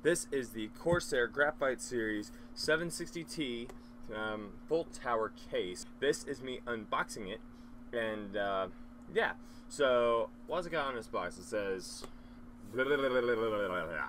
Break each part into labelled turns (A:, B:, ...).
A: This is the Corsair Graphite Series 760T full tower case. This is me unboxing it, and yeah. So what's it got on this box? It says blah, blah, blah, blah, blah, blah, blah, blah.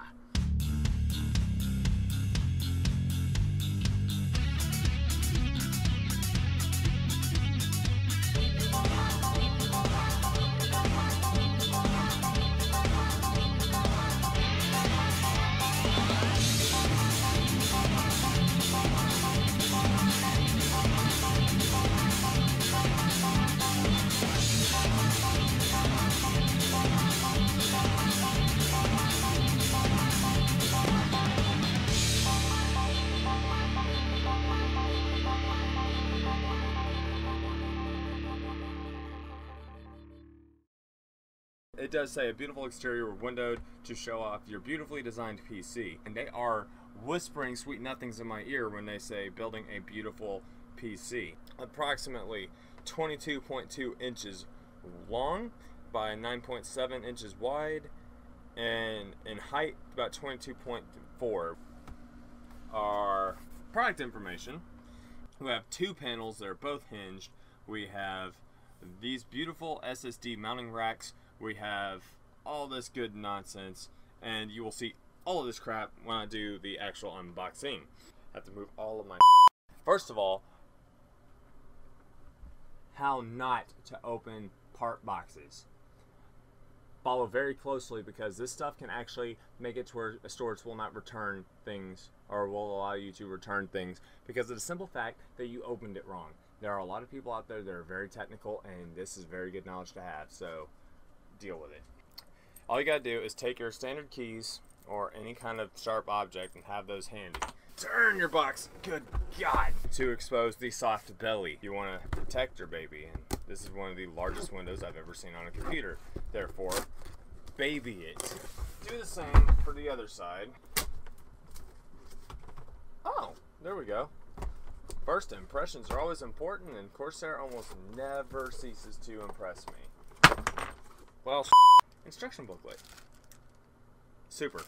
A: It does say a beautiful exterior windowed to show off your beautifully designed PC. And they are whispering sweet nothings in my ear when they say building a beautiful PC. Approximately 22.2 inches long by 9.7 inches wide, and in height about 22.4. Our product information: we have two panels that are both hinged. We have these beautiful SSD mounting racks. We have all this good nonsense, and you will see all of this crap when I do the actual unboxing. I have to move all of my First of all, how not to open part boxes. Follow very closely, because this stuff can actually make it to where stores will not return things, or will allow you to return things, because of the simple fact that you opened it wrong. There are a lot of people out there that are very technical, and this is very good knowledge to have, so deal with it. All you gotta do is take your standard keys or any kind of sharp object and have those handy. Turn your box, good God, to expose the soft belly. You want to protect your baby, and this is one of the largest windows I've ever seen on a computer. Therefore, baby it. Do the same for the other side. Oh, there we go. First impressions are always important, and Corsair almost never ceases to impress me. Well, instruction booklet. Super.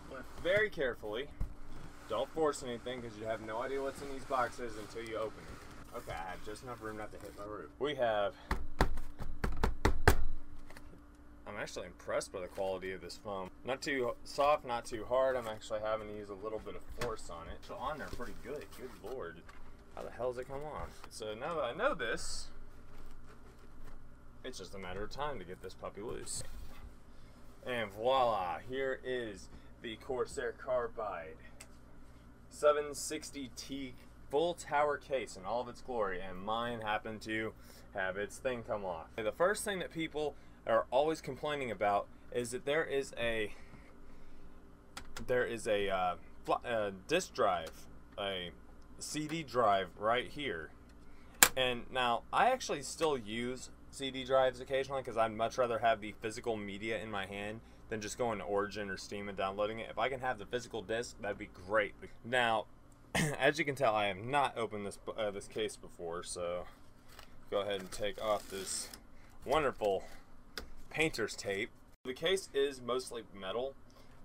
A: Lift very carefully. Don't force anything, because you have no idea what's in these boxes until you open it. Okay, I have just enough room not to hit my roof. We have... I'm actually impressed by the quality of this foam. Not too soft, not too hard. I'm actually having to use a little bit of force on it. So on there pretty good. Good Lord. How the hell does it come on? So now that I know this, it's just a matter of time to get this puppy loose. And voila, here is the Corsair Carbide 760T full tower case in all of its glory, and mine happened to have its thing come off. The first thing that people are always complaining about is that there is a disk drive, a CD drive right here. And now I actually still use CD drives occasionally, because I'd much rather have the physical media in my hand than just going to Origin or Steam and downloading it. If I can have the physical disc, that'd be great. Now, as you can tell, I have not opened this case before, so go ahead and take off this wonderful painter's tape. The case is mostly metal,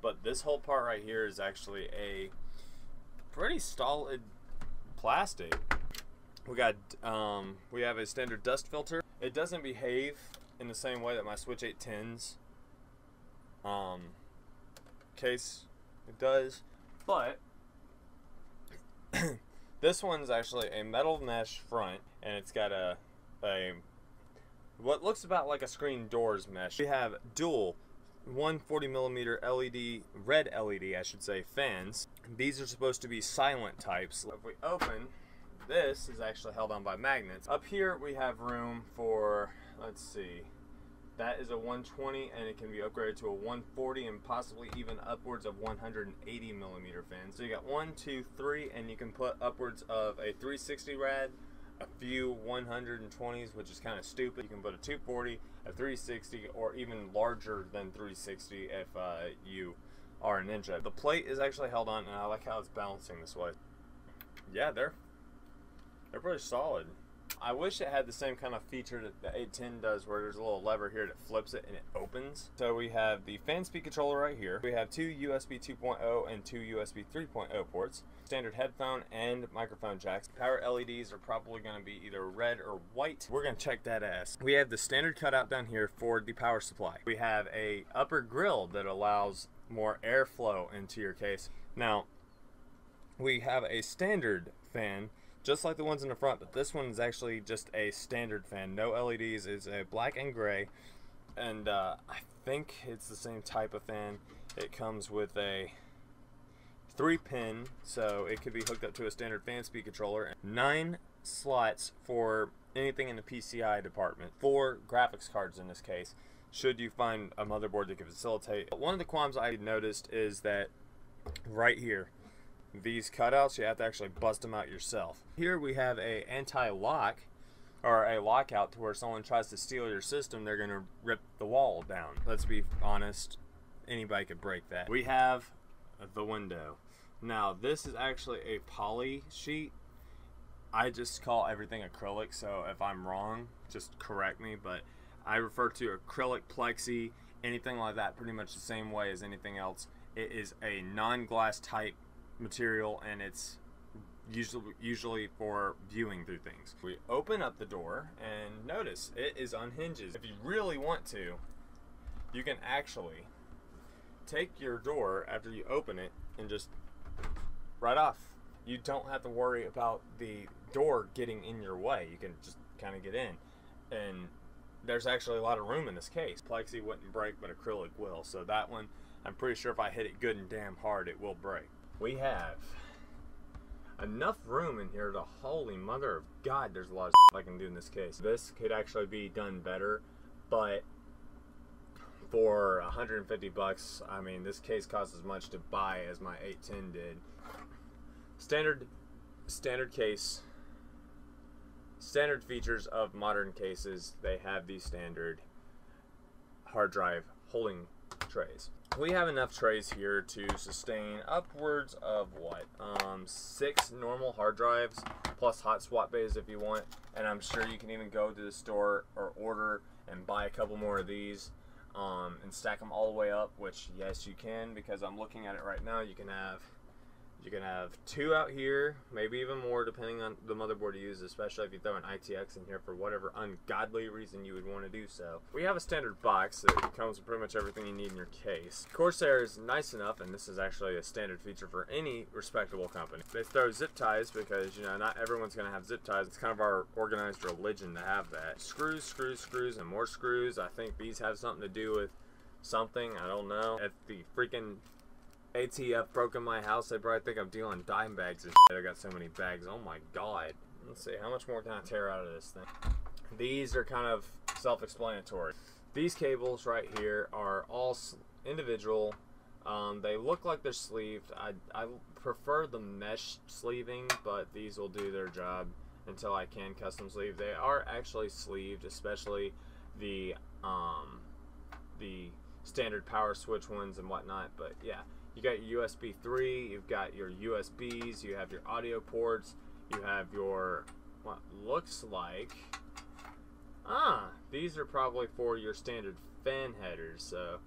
A: but this whole part right here is actually a pretty solid plastic. We have a standard dust filter. It doesn't behave in the same way that my Switch 810's case does, but this one's actually a metal mesh front, and it's got a what looks about like a screen doors mesh. We have dual 140mm LED, red LED I should say, fans. These are supposed to be silent types. If we open, this is actually held on by magnets. Up here we have room for, let's see, that is a 120, and it can be upgraded to a 140 and possibly even upwards of 180mm fans. So you got 1, 2, 3, and you can put upwards of a 360 rad, a few 120s, which is kind of stupid. You can put a 240, a 360, or even larger than 360 if you are an Ninja. The plate is actually held on, and I like how it's balancing this way. Yeah, they're pretty solid. I wish it had the same kind of feature that the 810 does, where there's a little lever here that flips it and it opens. So we have the fan speed controller right here. We have 2 USB 2.0 and 2 USB 3.0 ports, standard headphone and microphone jacks. Power LEDs are probably going to be either red or white. We're going to check that ass. We have the standard cutout down here for the power supply. We have a upper grill that allows more airflow into your case. Now, we have a standard fan, just like the ones in the front, but this one is actually just a standard fan. No LEDs. It's a black and gray, and I think it's the same type of fan. It comes with a 3-pin, so it could be hooked up to a standard fan speed controller. 9 slots for anything in the PCI department. 4 graphics cards in this case, should you find a motherboard that can facilitate. But one of the qualms I noticed is that right here, these cutouts, you have to actually bust them out yourself. Here we have a anti-lock, or a lockout, to where someone tries to steal your system, they're gonna rip the wall down. Let's be honest, anybody could break that. We have the window. Now this is actually a poly sheet. I just call everything acrylic, so if I'm wrong, just correct me, but I refer to acrylic, plexi, anything like that pretty much the same way as anything else. It is a non-glass type material, and it's usually for viewing through things. We open up the door and notice it is on hinges. If you really want to, you can actually take your door after you open it and just right off. You don't have to worry about the door getting in your way. You can just kind of get in, and there's actually a lot of room in this case. Plexi wouldn't break, but acrylic will. So that one, I'm pretty sure if I hit it good and damn hard, it will break. We have enough room in here to, holy mother of God, there's a lot of I can do in this case. This could actually be done better, but for 150 bucks, I mean, this case costs as much to buy as my 810 did. Standard case, standard features of modern cases, they have these standard hard drive holding trays. We have enough trays here to sustain upwards of what, 6 normal hard drives plus hot swap bays if you want, and I'm sure you can even go to the store or order and buy a couple more of these and stack them all the way up, which yes you can, because I'm looking at it right now. You can have 2 out here, maybe even more depending on the motherboard you use, especially if you throw an ITX in here for whatever ungodly reason you would want to do so. We have a standard box that comes with pretty much everything you need in your case. Corsair is nice enough, and this is actually a standard feature for any respectable company. They throw zip ties because, you know, not everyone's going to have zip ties. It's kind of our organized religion to have that. Screws, screws, screws, and more screws. I think these have something to do with something. I don't know. If the freaking ATF broke in my house, they probably think I'm dealing dime bags and shit. I got so many bags. Oh my God. Let's see, how much more can I tear out of this thing? These are kind of self-explanatory. These cables right here are all individual. They look like they're sleeved. I prefer the mesh sleeving, but these will do their job until I can custom sleeve. They are actually sleeved, especially the standard power switch ones and whatnot, but yeah. You got your USB 3, you've got your USBs, you have your audio ports, you have your, what looks like, these are probably for your standard fan headers. So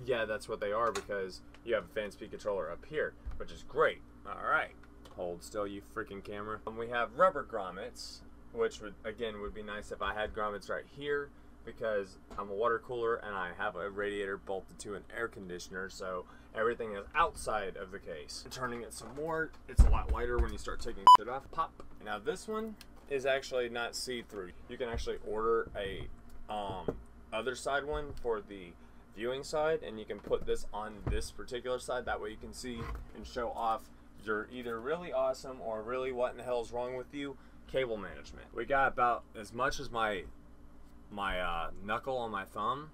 A: yeah, that's what they are, because you have a fan speed controller up here, which is great. Alright, hold still, you freaking camera. We have rubber grommets, which would be nice if I had grommets right here, because I'm a water cooler and I have a radiator bolted to an air conditioner, so everything is outside of the case. Turning it some more, it's a lot lighter when you start taking it off. Pop. Now this one is actually not see-through. You can actually order a other side one for the viewing side, and you can put this on this particular side. That way you can see and show off your either really awesome or really what in the hell is wrong with you cable management. We got about as much as my knuckle on my thumb,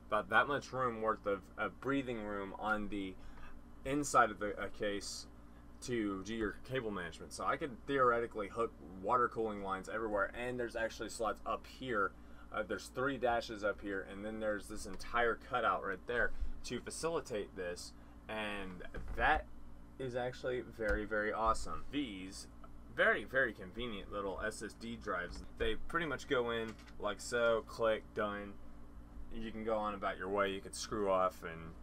A: about that much room worth of breathing room on the inside of the case to do your cable management. So I could theoretically hook water cooling lines everywhere, and there's actually slots up here. There's 3 dashes up here, and then there's this entire cutout right there to facilitate this, and that is actually very, very awesome. These very, very convenient little SSD drives. They pretty much go in like so, click, done. You can go on about your way. You could screw off and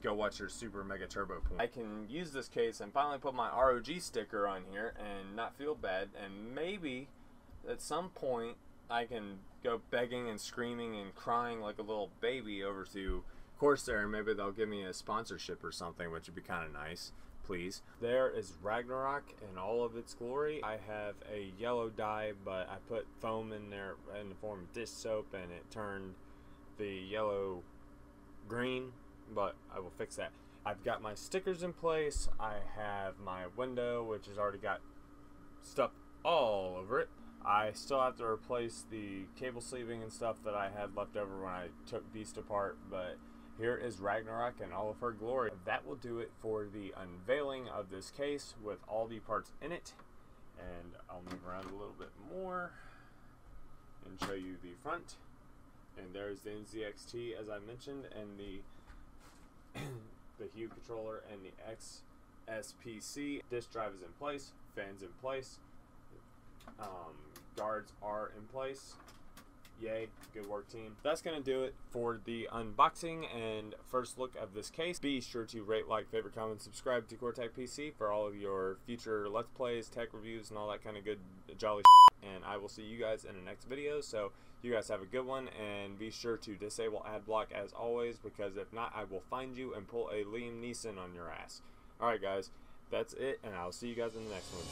A: go watch your super mega turbo point. I can use this case and finally put my ROG sticker on here and not feel bad, and maybe at some point I can go begging and screaming and crying like a little baby over to Corsair, and maybe they'll give me a sponsorship or something, which would be kind of nice. Please. There is Ragnarok in all of its glory. I have a yellow dye, but I put foam in there in the form of dish soap, and it turned the yellow green, but I will fix that. I've got my stickers in place. I have my window, which has already got stuff all over it. I still have to replace the cable sleeving and stuff that I had left over when I took Beast apart, but here is Ragnarok in all of her glory. That will do it for the unveiling of this case with all the parts in it. And I'll move around a little bit more and show you the front. And there's the NZXT, as I mentioned, and the Hue controller and the XSPC. Disk drive is in place, fans in place, guards are in place. Yay, good work, team. That's going to do it for the unboxing and first look of this case. Be sure to rate, like, favorite, comment, subscribe to Cortec PC for all of your future Let's Plays, tech reviews, and all that kind of good jolly shit. And I will see you guys in the next video. So you guys have a good one, and be sure to disable ad block as always, because if not, I will find you and pull a Liam Neeson on your ass. Alright guys, that's it, and I'll see you guys in the next one.